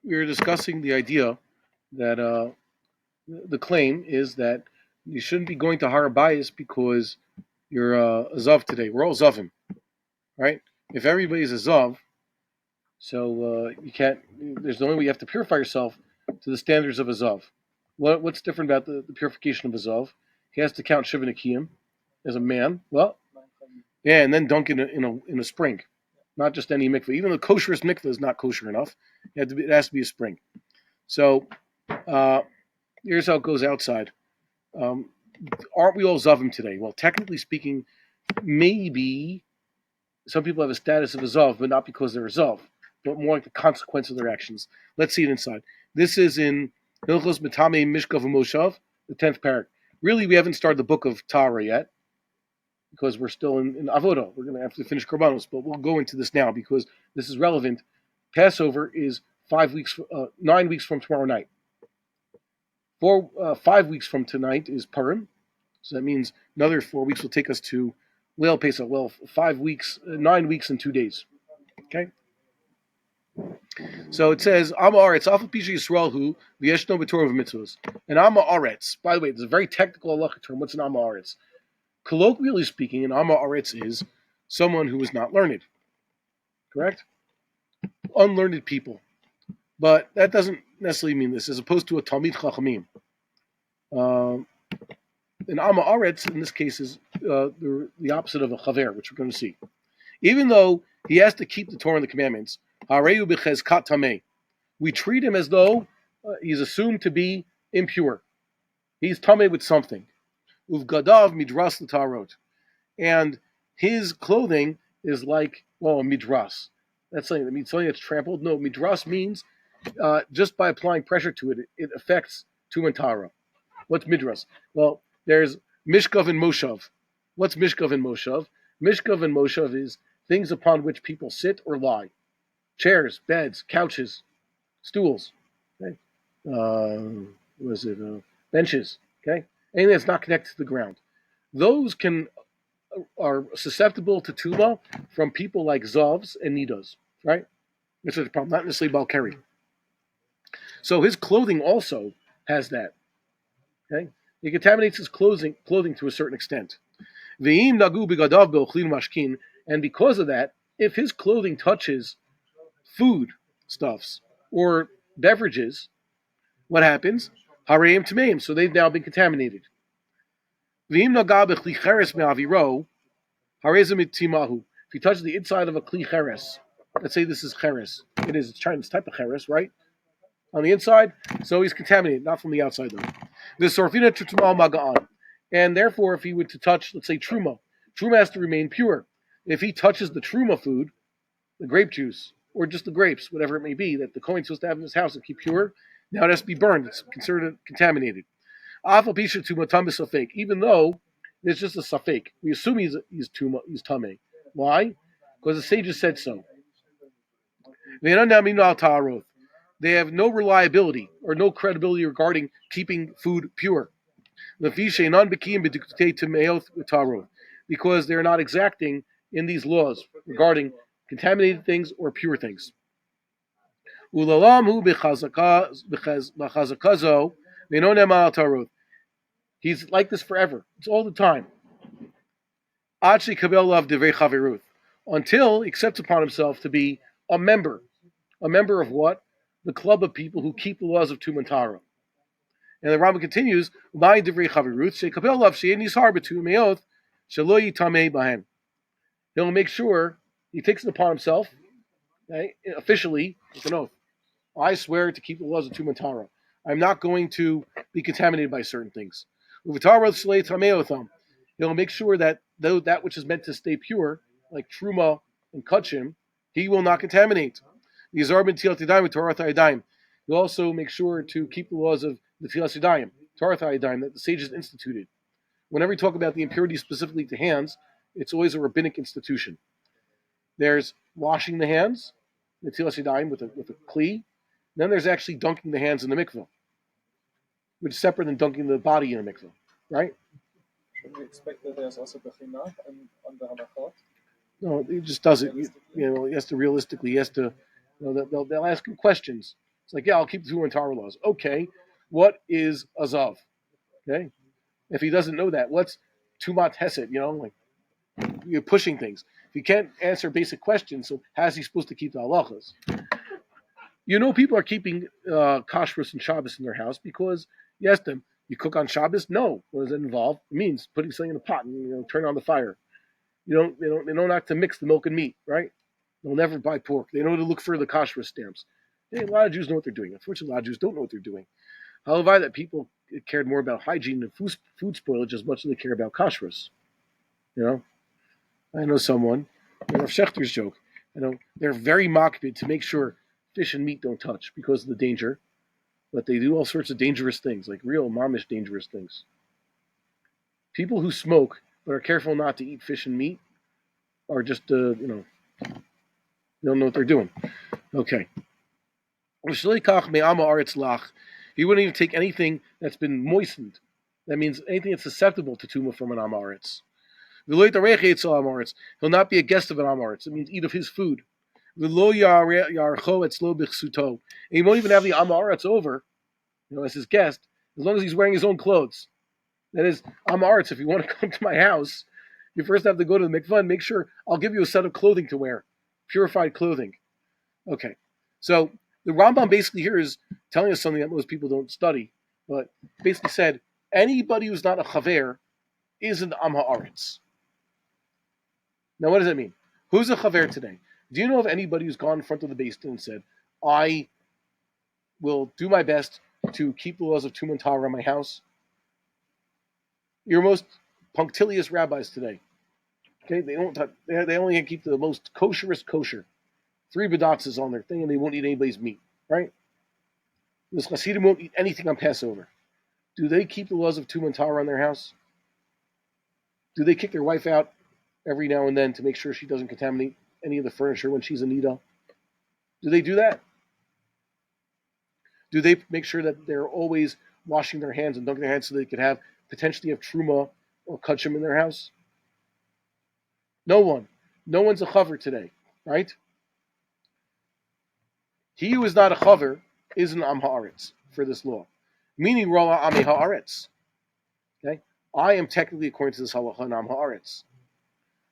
we were discussing the idea that the claim is that you shouldn't be going to Har Bayis because you're a Zav today. We're all Zavim, right? If everybody's a Zav, so you can't. There's the only way you have to purify yourself to the standards of a Zav. What's different about the purification of a Zav? He has to count Shiva Nekiyim as a man. Well, yeah, and then dunk in a spring, not just any mikveh. Even the kosherest mikveh is not kosher enough. It has to be a spring. So here's how it goes outside. Aren't we all Zavim today? Well, technically speaking, maybe some people have a status of a Zav, but not because they're a Zav, but more like the consequence of their actions. Let's see it inside. This is in Hilchos Metame Mishkav Moshav, the 10th parak. Really, we haven't started the book of Torah yet, because we're still in Avodah. We're going to have to finish Korbanos, but we'll go into this now because this is relevant. Passover is 9 weeks from tomorrow night. 5 weeks from tonight is Purim, so that means another 4 weeks will take us to Leil Pesach. Well, 5 weeks, 9 weeks and 2 days. Okay. So it says Ama Aretz Afal Pisha Yisrael Hu V'Yeshno B'Torah V'Mitzvos. And Ama Aretz. By the way, it's a very technical halachic term. What's an Ama Aretz? Colloquially speaking, an Amma Aretz is someone who is not learned. Correct? Unlearned people. But that doesn't necessarily mean this, as opposed to a Talmid Chachamim. An Amma Aretz, in this case, is the opposite of a Chaver, which we're going to see. Even though he has to keep the Torah and the commandments, Hareyu B'Chezkat Tameh, we treat him as though he's assumed to be impure. He's Tameh with something. Uvgadav midras l'tarot, and his clothing is like a midras. That's something that means something that's trampled. No, midras means just by applying pressure to it, it affects Tuma and Tara. What's midras? Well, there's mishkav and moshav. What's mishkav and moshav? Mishkav and moshav is things upon which people sit or lie: chairs, beds, couches, stools. Okay, benches? Okay. Anything that's not connected to the ground. Those are susceptible to Tuma from people like Zavs and Nidas, right? That's the problem, not necessarily Balkari. So his clothing also has that. Okay? He contaminates his clothing to a certain extent. And because of that, if his clothing touches food stuffs or beverages, what happens? Harayim Tameim, so they've now been contaminated. If he touches the inside of a kli cheres, let's say this is cheres. It's Chinese type of cheres, right? On the inside, so he's contaminated, not from the outside though. The sorfina truma maga'an, and therefore, if he were to touch, let's say truma has to remain pure. If he touches the truma food, the grape juice, or just the grapes, whatever it may be, that the Kohen's supposed to have in his house and keep pure, now it has to be burned. It's considered contaminated. Even though it's just a safek, we assume he's tameh. Why? Because the sages said so. They have no reliability or no credibility regarding keeping food pure. Because they're not exacting in these laws regarding contaminated things or pure things. He's like this forever. It's all the time. Until he accepts upon himself to be a member. A member of what? The club of people who keep the laws of Tuma and Tara. And the Rambam continues, he'll make sure he takes it upon himself, okay, officially, with an oath. I swear to keep the laws of Tuma and Tara. I'm not going to be contaminated by certain things. He'll make sure that though that which is meant to stay pure, like truma and kachim, he will not contaminate. He'll also make sure to keep the laws of the Tilas Yadayim, Torah Yadayim, that the sages instituted. Whenever we talk about the impurity specifically to hands, it's always a rabbinic institution. There's washing the hands, the Tilas Yadayim with a kli. Then there's actually dunking the hands in the mikveh, which is separate than dunking the body in a mikveh, right? Should we expect that there's also bechina on the halachot? No, he just does it. He has to realistically. He has to. They'll ask him questions. It's like, yeah, I'll keep the Tuma and Tara laws. Okay, what is a Zav? Okay, if he doesn't know that, what's Tumat Hesed? Like you're pushing things. If he can't answer basic questions, so how's he supposed to keep the halachas? People are keeping kashrus and Shabbos in their house because you ask them, you cook on Shabbos? No. What does that involve? It means putting something in a pot and turn on the fire. They don't have to mix the milk and meat, right? They'll never buy pork. They know to look for the kashrus stamps. A lot of Jews know what they're doing. Unfortunately, a lot of Jews don't know what they're doing. However, that people cared more about hygiene and food spoilage as much as they care about kashrus. I know someone, Rav Schechter's joke, they're very makpid to make sure fish and meat don't touch because of the danger, but they do all sorts of dangerous things, like real mamish dangerous things. People who smoke but are careful not to eat fish and meat are just, they don't know what they're doing. Okay. He wouldn't even take anything that's been moistened. That means anything that's susceptible to Tuma from an Amaretz. He'll not be a guest of an Amaretz. It means eat of his food. He won't even have the Amaretz over, as his guest, as long as he's wearing his own clothes. That is, Amaretz, if you want to come to my house, you first have to go to the mikvah and make sure I'll give you a set of clothing to wear, purified clothing. Okay, so the Rambam basically here is telling us something that most people don't study, but basically said anybody who's not a chaver is an Am Haaretz. Now, what does that mean? Who's a chaver today? Do you know of anybody who's gone in front of the Beis Din and said, I will do my best to keep the laws of Tuma and Tara in my house? Your most punctilious rabbis today, okay, they only keep the most kosherest kosher. 3 badatzes on their thing, and they won't eat anybody's meat, right? The Hasidim won't eat anything on Passover. Do they keep the laws of Tuma and Tara in their house? Do they kick their wife out every now and then to make sure she doesn't contaminate any of the furniture when she's in Nida? Do they do that? Do they make sure that they're always washing their hands and dunking their hands so they could potentially have truma or kachim in their house? No one. No one's a chaver today, right? He who is not a chaver is an am haaretz for this law. Meaning rola am haaretz. Okay? I am technically, according to this halacha, an am haaretz.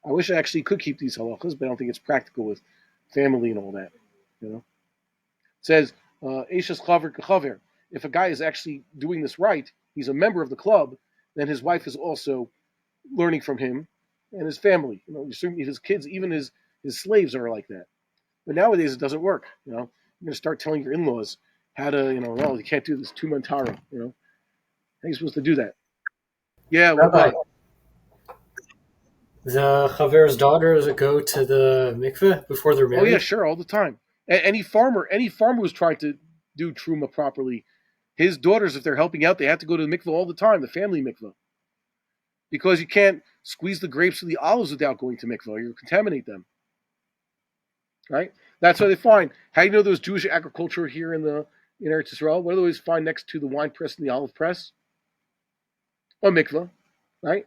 I wish I actually could keep these halachas, but I don't think it's practical with family and all that. It says, Eishes chaver kechaver. If a guy is actually doing this right, he's a member of the club, then his wife is also learning from him and his family. Certainly his kids, even his slaves are like that. But nowadays it doesn't work. You're going to start telling your in-laws how to, you can't do this Tuma and Tara. How are you supposed to do that? Yeah, Rabbi, what? the Chaver's daughters go to the mikveh before they're married? Oh yeah, sure, all the time. Any farmer who's trying to do truma properly, his daughters, if they're helping out, they have to go to the mikveh all the time, the family mikveh, because you can't squeeze the grapes of the olives without going to mikveh. You'll contaminate them, right? That's why they find. How do you know there's Jewish agriculture here in Eretz Yisrael? What do they always find next to the wine press and the olive press? A mikveh, right?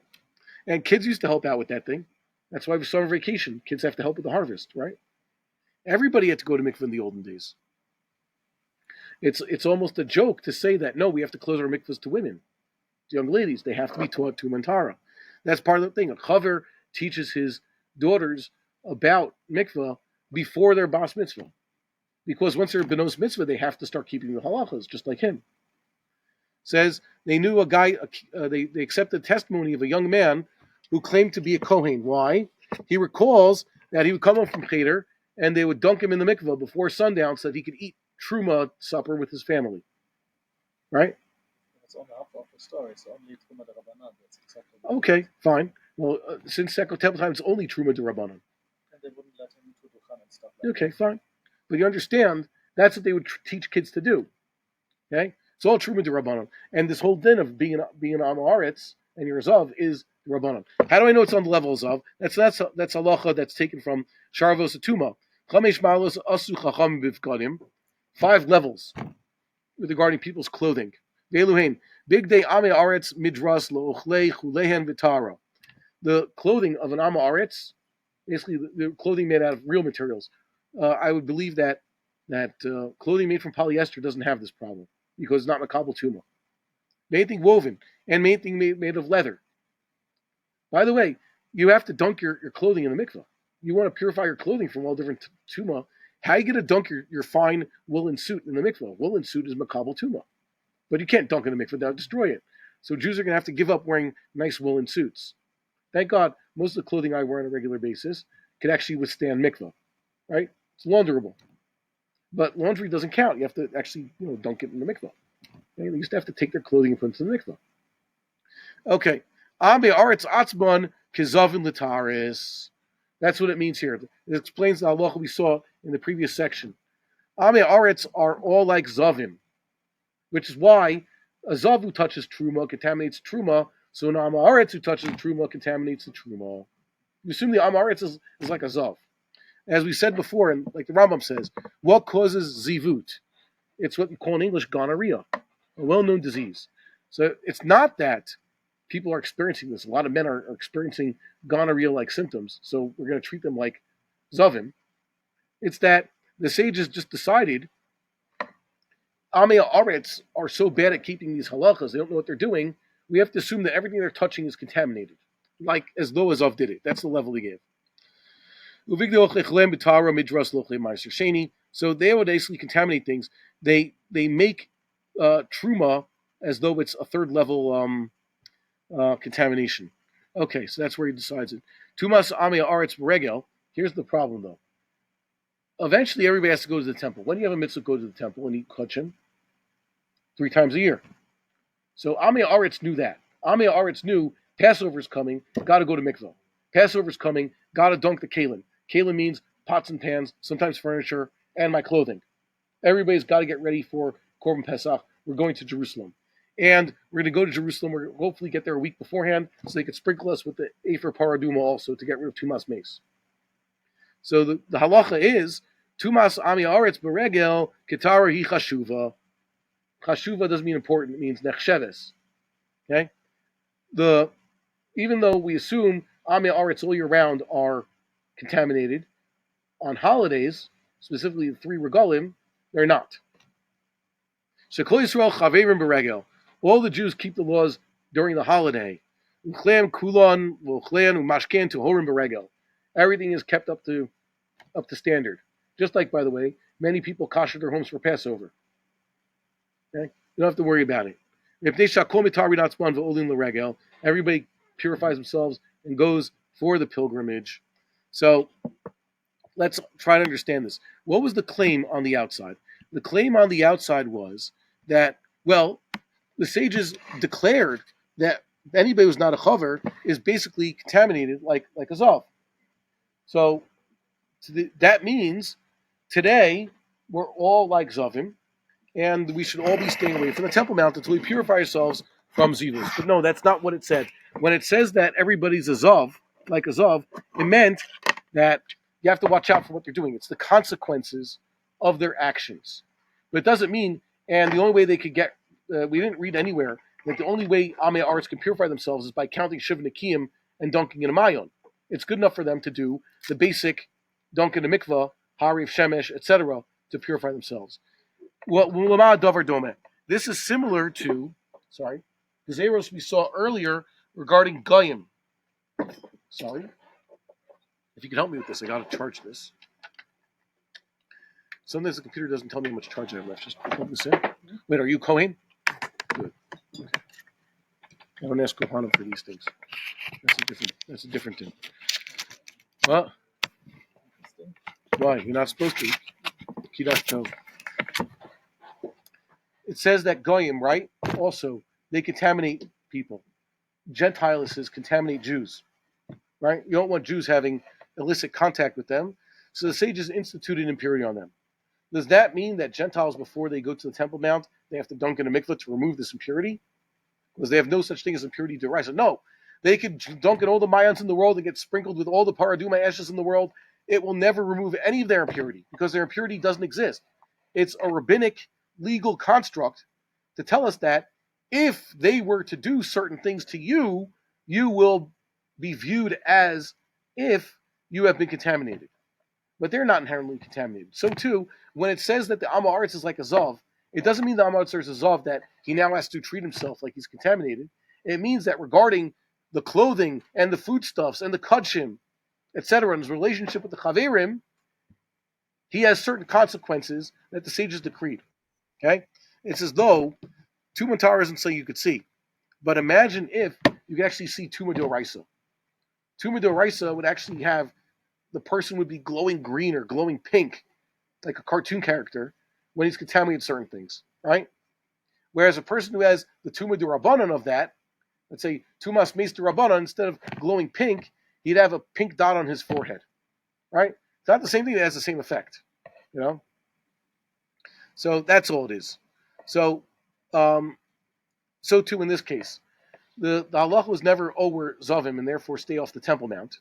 And kids used to help out with that thing. That's why we summer vacation. Kids have to help with the harvest, right? Everybody had to go to mikveh in the olden days. It's almost a joke to say that, no, we have to close our mikvahs to women, to young ladies. They have to be taught Tuma and Tara. That's part of the thing. A chaver teaches his daughters about mikvah before their bas mitzvah. Because once they're benos mitzvah, they have to start keeping the halachas, just like him. Says they knew a guy, they accepted the testimony of a young man who claimed to be a Kohen. Why? He recalls that he would come home from Cheder and they would dunk him in the mikvah before sundown so that he could eat truma supper with his family. Right? It's only half of the story. It's only Tuma de Rabbanan that's accepted. Okay, fine. Well, since Second Temple time, it's only truma de Rabbanan. And they wouldn't let him to Duchan and stuff like Okay, that. fine. But you understand, that's what they would teach kids to do. Okay? It's all truma de Rabbanan. And this whole din of being an Amaretz and your Zav is Rabbanan. How do I know it's on the level of Zav? That's halacha that's taken from Sharvos Tuma. Chamesh malos asu chacham bivkadim. 5 levels regarding people's clothing. Ve'eluhein big day ame aretz midras lo'ochlei chulehen v'tara. The clothing of an Am Haaretz, basically the clothing made out of real materials. I would believe that that clothing made from polyester doesn't have this problem because it's not makabel tuma. Anything woven and anything made of leather. By the way, you have to dunk your clothing in the mikveh. You want to purify your clothing from all different tuma. How are you going to dunk your fine woolen suit in the mikveh? Woolen suit is makabel tuma. But you can't dunk in the mikveh, that'll destroy it. So Jews are going to have to give up wearing nice woolen suits. Thank God, most of the clothing I wear on a regular basis can actually withstand mikveh, right? It's launderable. But laundry doesn't count. You have to actually, dunk it in the mikveh. They used to have to take their clothing and put it in the mikveh. Okay. Ambe aretz atzman kezavin litaris. That's what it means here. It explains the halacha we saw in the previous section. Ambe aretz are all like zavim, which is why a zav who touches truma contaminates truma. So an am aretz who touches truma contaminates the truma. You assume the am aretz is like a zav. As we said before, and like the Rambam says, what causes zivut? It's what we call in English gonorrhea, a well-known disease. So it's not that people are experiencing this. A lot of men are experiencing gonorrhea-like symptoms, so we're going to treat them like zavim. It's that the sages just decided Amei Aretz are so bad at keeping these halachas, they don't know what they're doing. We have to assume that everything they're touching is contaminated, like as though Zav did it. That's the level he gave. So they would basically contaminate things. They make truma as though it's a third level contamination. Okay, so that's where he decides it. Tumas Amei Aretz Regel. Here's the problem though. Eventually, everybody has to go to the temple. When do you have a mitzvah, go to the temple and eat kachim? 3 times a year. So Amei Aretz knew that. Amei Aretz knew Passover's coming, got to go to mikvah. Passover's coming, got to dunk the kalim. Kalim means pots and pans, sometimes furniture, and my clothing. Everybody's got to get ready for Korban Pesach. We're going to Jerusalem. And we're going to go to Jerusalem. We're going to hopefully get there a week beforehand so they could sprinkle us with the Efer Paraduma also to get rid of Tumas Mace. So the halacha is, Tumas Ami Aretz Beregel, Ketara Hi Chashuva. Chashuva doesn't mean important, it means nechsheves. Okay? Even though we assume Ami Aretz all year round are contaminated, on holidays, specifically the 3 regalim, they're not. Shekol Yisrael Chaverim Beregel. All the Jews keep the laws during the holiday. Uchleim Kulon Uchleim Umashken Tuhorim Beregel. Everything is kept up to standard. Just like, by the way, many people kosher their homes for Passover. Okay? You don't have to worry about it. Everybody purifies themselves and goes for the pilgrimage. So let's try to understand this. What was the claim on the outside? The claim on the outside was that, well, the sages declared that anybody who's not a chaver is basically contaminated like a zav. So that means today we're all like zavim, and we should all be staying away from the Temple Mount until we purify ourselves from zivus. But no, that's not what it said. When it says that everybody's a zav, like a zav, it meant that you have to watch out for what they're doing. It's the consequences of their actions. But it doesn't mean, and the only way they could get, we didn't read anywhere that the only way Amei Aretz can purify themselves is by counting Shiva Nekiyim and dunking in a mayon. It's good enough for them to do the basic dunk in a mikvah, Harif, Shemesh, etc., to purify themselves. This is similar to, the zeros we saw earlier regarding Goyim. Sorry. If you can help me with this, I got to charge this. Sometimes the computer doesn't tell me how much charge I have left. Just plug this in. Wait, are you Kohen? Good. Okay. I don't ask Kohanim for these things. That's a different thing. What? Why? You're not supposed to. Kiddush Tov. It says that Goyim, right? Also, they contaminate people. Gentiles contaminate Jews. Right? You don't want Jews having illicit contact with them. So the sages instituted impurity on them. Does that mean that Gentiles, before they go to the Temple Mount, they have to dunk in a mikveh to remove this impurity? Because they have no such thing as impurity derisa. No. They could dunk in all the mayans in the world and get sprinkled with all the paraduma ashes in the world. It will never remove any of their impurity because their impurity doesn't exist. It's a rabbinic legal construct to tell us that if they were to do certain things to you, you will be viewed as if you have been contaminated. but they're not inherently contaminated. So too, when it says that the Am Haaretz is like a Zav, it doesn't mean the Am Haaretz is a Zav that he now has to treat himself like he's contaminated. It means that regarding the clothing and the foodstuffs and the kudshim, etc., and his relationship with the Chaverim, he has certain consequences that the sages decreed. Okay? It's as though Tuma Torah isn't something you could see. But imagine if you could actually see Tuma D'Oraisa. Tuma D'Oraisa would actually have the person would be glowing green or glowing pink, like a cartoon character, when he's contaminated certain things, right? Whereas a person who has the Tuma D'Rabbanan of that, let's say Tumas Meis D'Rabbanan, instead of glowing pink, he'd have a pink dot on his forehead, right? It's not the same thing that has the same effect, you know? So that's all it is. So, so too in this case. The halacha was never over Zavim and therefore stay off the Temple Mount.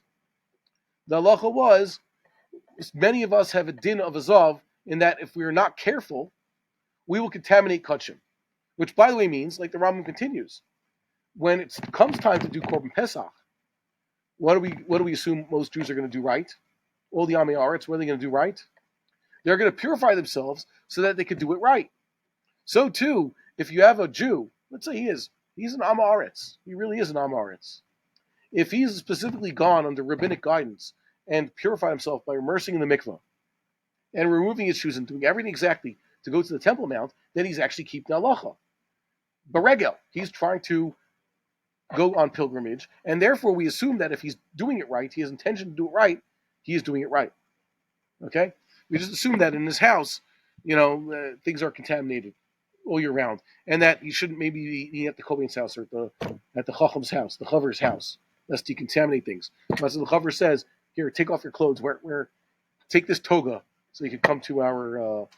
The halacha was, many of us have a din of a Zav in that if we are not careful, we will contaminate Kachim. Which, by the way, means, like the Rambam continues, when it comes time to do Korban Pesach, what do we assume most Jews are going to do right? All the Amei Haaretz, what are they going to do right? They're going to purify themselves so that they can do it right. So too, if you have a Jew, let's say he's an Am Haaretz. He really is an Am Haaretz. If he's specifically gone under rabbinic guidance and purified himself by immersing in the mikvah and removing his shoes and doing everything exactly to go to the Temple Mount, then he's actually keeping halacha. Beregel, he's trying to go on pilgrimage, and therefore we assume that if he's doing it right, he has intention to do it right, he is doing it right. Okay? We just assume that in his house, things are contaminated all year round, and that he shouldn't maybe be eating at the Kohen's house or at the Chacham's house, the Chaver's house, lest he contaminate things. But so the Chaver says, "Here, take off your clothes. Take this toga so you can come to our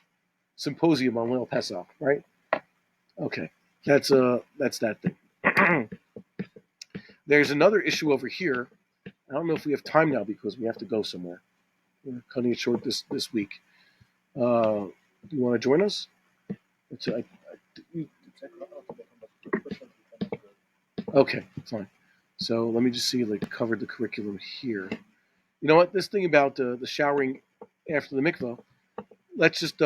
symposium on Leil Pesach." Right? Okay, that's that thing. There's another issue over here. I don't know if we have time now because we have to go somewhere. We're cutting it short this week. Do you want to join us? Okay, fine. So let me just see, covered the curriculum here. You know what? This thing about the showering after the mikvah, let's just,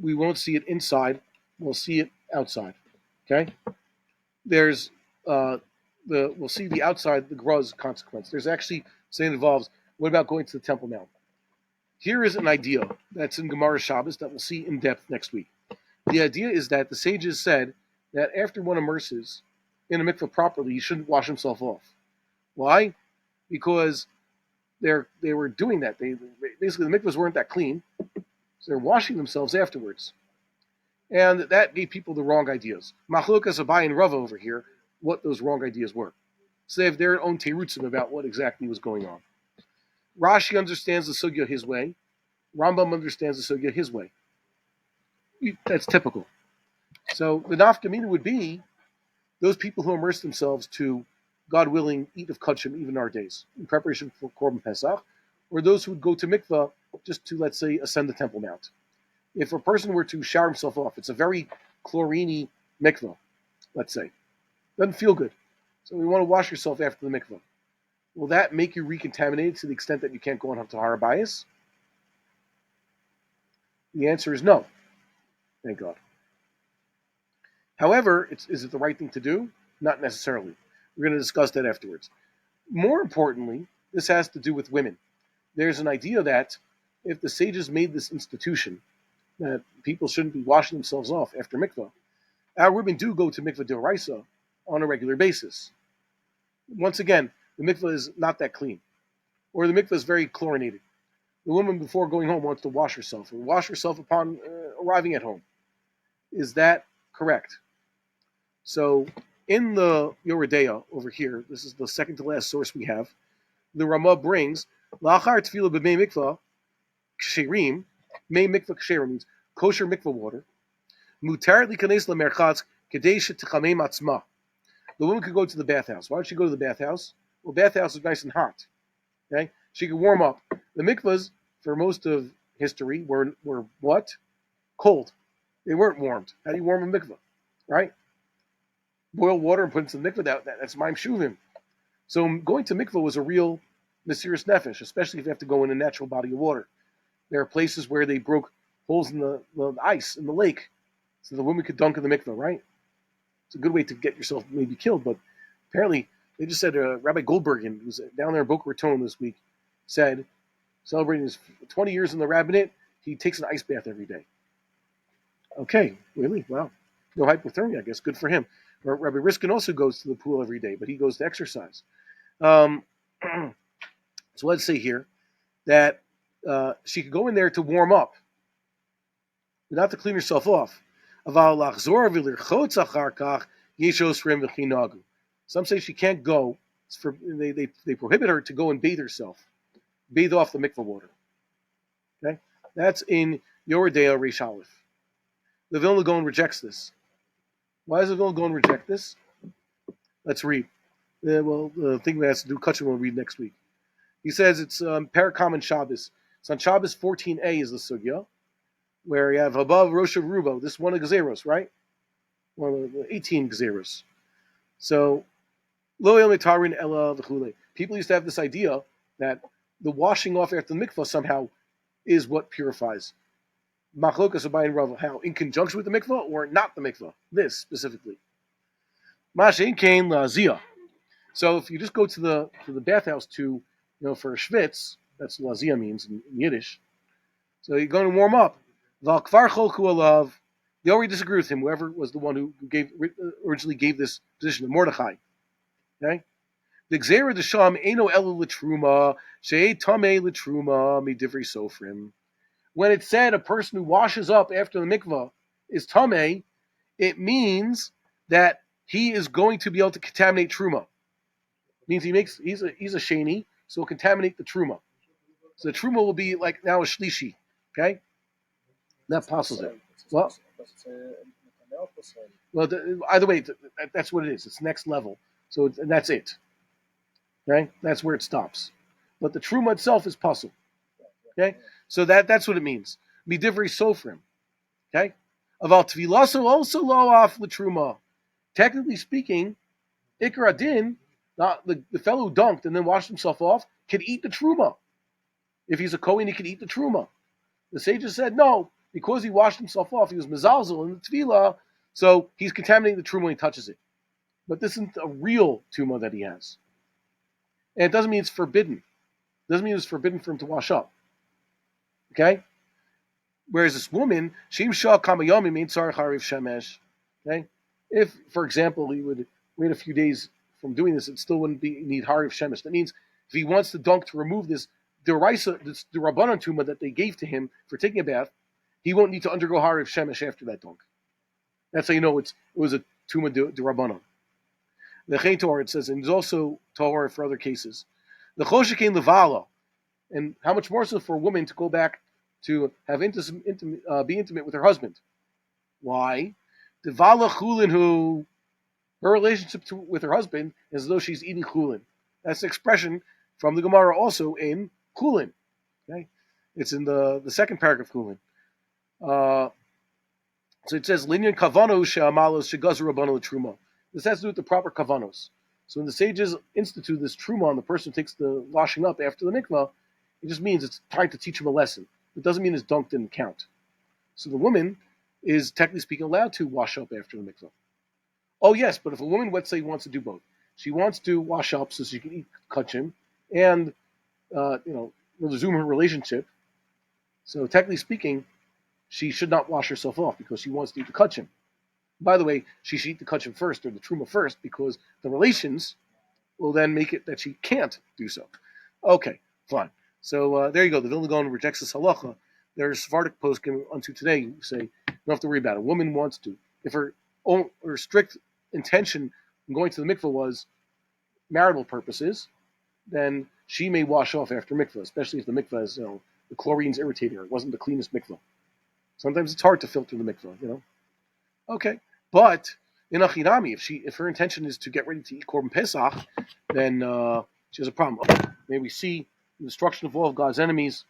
we won't see it inside. We'll see it outside. Okay? There's, we'll see the outside, the gruz consequence. There's actually something that involves, what about going to the Temple Mount? Here is an idea that's in Gemara Shabbos that we'll see in depth next week. The idea is that the sages said that after one immerses in a mikveh properly, he shouldn't wash himself off. Why? Because they were doing that. Basically, the mikvahs weren't that clean, so they're washing themselves afterwards. And that gave people the wrong ideas. Machlokas Abai and Rava over here, what those wrong ideas were. So they have their own terutzim about what exactly was going on. Rashi understands the sugya his way. Rambam understands the sugya his way. That's typical. So the nafkamina would be those people who immerse themselves to, God willing, eat of kachim even our days in preparation for Korban Pesach, or those who would go to mikvah just to, let's say, ascend the Temple Mount. If a person were to shower himself off, it's a very chlorine mikvah, let's say. Doesn't feel good. So you want to wash yourself after the mikvah. Will that make you recontaminated to the extent that you can't go on to Har Bayis? The answer is no. Thank God. However, is it the right thing to do? Not necessarily. We're going to discuss that afterwards. More importantly, this has to do with women. There's an idea that if the sages made this institution, that people shouldn't be washing themselves off after mikvah, our women do go to mikvah d'oraisa on a regular basis. Once again, the mikvah is not that clean, or the mikvah is very chlorinated. The woman before going home wants to wash herself, or wash herself upon arriving at home. Is that correct? So in the Yoredeya over here, this is the second to last source we have, the Ramah brings, Lachar tefillah b'mei mikvah ksherim, mei mikvah ksherim means kosher mikvah water, mutar likanes lemerchatz kedei shetichamei matzma. The woman could go to the bathhouse. Why would she go to the bathhouse? Well, bathhouse is nice and hot. Okay? She could warm up. The mikvahs, for most of history, were what? Cold. They weren't warmed. How do you warm a mikvah? Right? Boil water and put it into the mikvah. That's ma'im shuvim. So going to mikvah was a real Mesiris Nefesh, especially if you have to go in a natural body of water. There are places where they broke holes in the ice in the lake so the woman could dunk in the mikveh, right? It's a good way to get yourself maybe killed, but apparently they just said Rabbi Goldbergen, who's down there in Boca Raton this week, said, celebrating his 20 years in the rabbinate, he takes an ice bath every day. Okay, really? Wow. No hypothermia, I guess. Good for him. Rabbi Riskin also goes to the pool every day, but he goes to exercise. So let's say here that she could go in there to warm up, but not to clean herself off. Some say she can't go. They prohibit her to go and bathe herself, bathe off the mikvah water. Okay, that's in Yoredea Reish Aleph. The Vilna Gaon rejects this. Why does the Vilna Gaon reject this? Let's read. The thing that has to do Kutcher we'll read next week. He says it's Parakam and Shabbos. So on Shabbos 14a is the sugya, where you have above Rosh Rubo, this one of Gezeros, right? One of the 18 Gezeros. So Lo El Mitarin Ella V'chule. People used to have this idea that the washing off after the mikvah somehow is what purifies. Machlokas Abai and Rav, how in conjunction with the mikvah or not the mikvah? This specifically. Mashin Kain La Zia. So if you just go to the bathhouse for a schwitz, that's what lazia means in Yiddish. So you're going to warm up. They already disagree with him, whoever was the one who originally gave this position to Mordechai. Okay? The Gzera de Sham Eino Elu L'Truma, She'e Tamei L'Truma, Midivri Sofrim. When it said a person who washes up after the mikvah is Tamei, it means that he is going to be able to contaminate Truma. Means he's a sheni, so he'll contaminate the truma. So the truma will be like now a shlishi. Okay, that passes it. Well, either way, that's what it is. It's next level. So and that's it. Okay, that's where it stops. But the truma itself is puzzle. Okay, so that's what it means. Midivri sofrim. Okay, aval tvilaso also lo off the truma. Technically speaking, ikar adin. Not the fellow who dunked and then washed himself off can eat the truma. If he's a Kohen, he can eat the truma. The sages said no, because he washed himself off, he was mezalzel in the tefillah, so he's contaminating the truma when he touches it. But this isn't a real tuma that he has. And it doesn't mean it's forbidden. It doesn't mean it's forbidden for him to wash up. Okay? Whereas this woman, Shim Shah Kamayomi means Sarach Hariv Shemesh. Okay? If, for example, he would wait a few days from doing this, it still wouldn't need Hariv Shemesh. That means if he wants to dunk to remove this the Rabbanan Tuma that they gave to him for taking a bath, he won't need to undergo Hariv Shemesh after that dunk. That's how you know it was a Tuma de Rabbanan. The Chain Torah, it says, and there's also Torah for other cases. The Choshekin Levala, and how much more so for a woman to go back to have be intimate with her husband. Why? The Vala Chulin, who her relationship with her husband is as though she's eating chulin. That's the expression from the Gemara also in chulin. Okay, it's in the second paragraph chulin. So it says linyan kavanos she'amalos shegazu rabbanu l'truma. This has to do with the proper kavanos. So when the sages institute this truma on the person who takes the washing up after the mikvah, it just means it's trying to teach him a lesson. It doesn't mean his dunk didn't count. So the woman is technically speaking allowed to wash up after the mikvah. Oh yes, but if a woman, let's say, wants to do both, she wants to wash up so she can eat kachim and resume her relationship. So technically speaking, she should not wash herself off because she wants to eat the kachim. By the way, she should eat the kachim first or the truma first because the relations will then make it that she can't do so. Okay, fine. So there you go. The Vilna Gaon rejects this halacha. There's Sephardic poskim unto today who say you don't have to worry about it. A woman wants to, if her strict intention in going to the mikveh was marital purposes, then she may wash off after mikveh, especially if the mikveh is, the chlorine's irritating her. It wasn't the cleanest mikveh. Sometimes it's hard to filter the mikveh, Okay, but in Achinami, if her intention is to get ready to eat Korban Pesach, then she has a problem. May we see the destruction of all of God's enemies,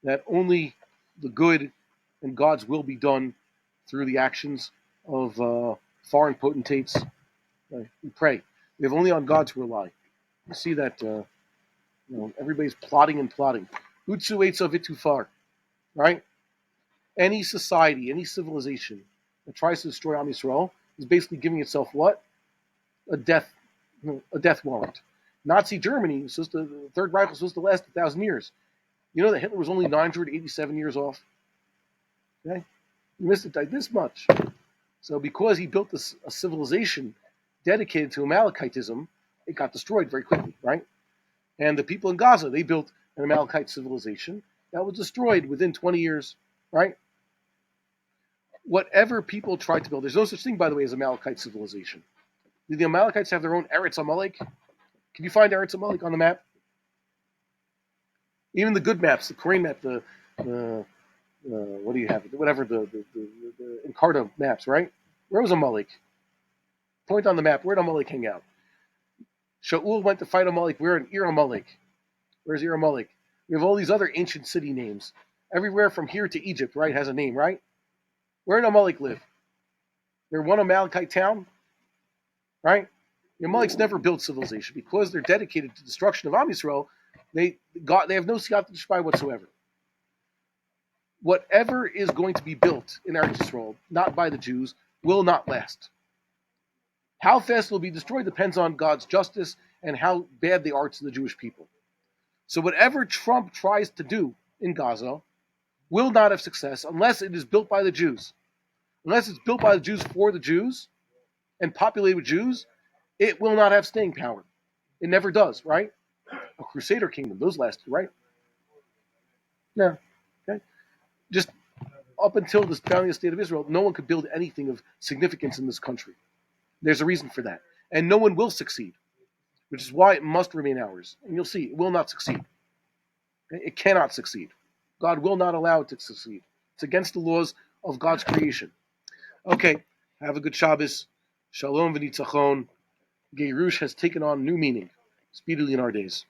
that only the good and God's will be done through the actions of foreign potentates. We pray. We have only on God to rely. You see that Everybody's plotting and plotting. Utsu Eitza Vitufar, right? Any society, any civilization that tries to destroy Am Yisrael is basically giving itself what? A death warrant. Nazi Germany, the Third Reich was supposed to last 1,000 years. You know that Hitler was only 987 years off? Okay? He missed it by this much. So because he built a civilization dedicated to Amalekitism, it got destroyed very quickly, right? And the people in Gaza, they built an Amalekite civilization that was destroyed within 20 years, right? Whatever people tried to build, there's no such thing, by the way, as Amalekite civilization. Did the Amalekites have their own Eretz Amalek? Can you find Eretz Amalek on the map? Even the good maps, the Korean map, what do you have? Whatever the Encarta maps, right? Where was Amalek? Point on the map. Where did Amalek hang out? Shaul went to fight Amalek. We're in Ir Amalek. Where's Ir Amalek? We have all these other ancient city names. Everywhere from here to Egypt, right, has a name, right? Where did Amalek live? They're one Amalekite town, right? The Amaleks never built civilization because they're dedicated to destruction of Am Yisrael. They have no siyata d'shmaya whatsoever. Whatever is going to be built in Eretz Yisrael, not by the Jews, will not last. How fast it will be destroyed depends on God's justice and how bad they are to the Jewish people. So whatever Trump tries to do in Gaza will not have success unless it is built by the Jews. Unless it's built by the Jews for the Jews and populated with Jews, it will not have staying power. It never does, right? A Crusader kingdom, those lasted, right? Yeah. Okay. Just up until the founding of the State of Israel, no one could build anything of significance in this country. There's a reason for that. And no one will succeed, which is why it must remain ours. And you'll see, it will not succeed. Okay? It cannot succeed. God will not allow it to succeed. It's against the laws of God's creation. Okay, have a good Shabbos. Shalom v'nitzachon. Gerush has taken on new meaning, speedily in our days.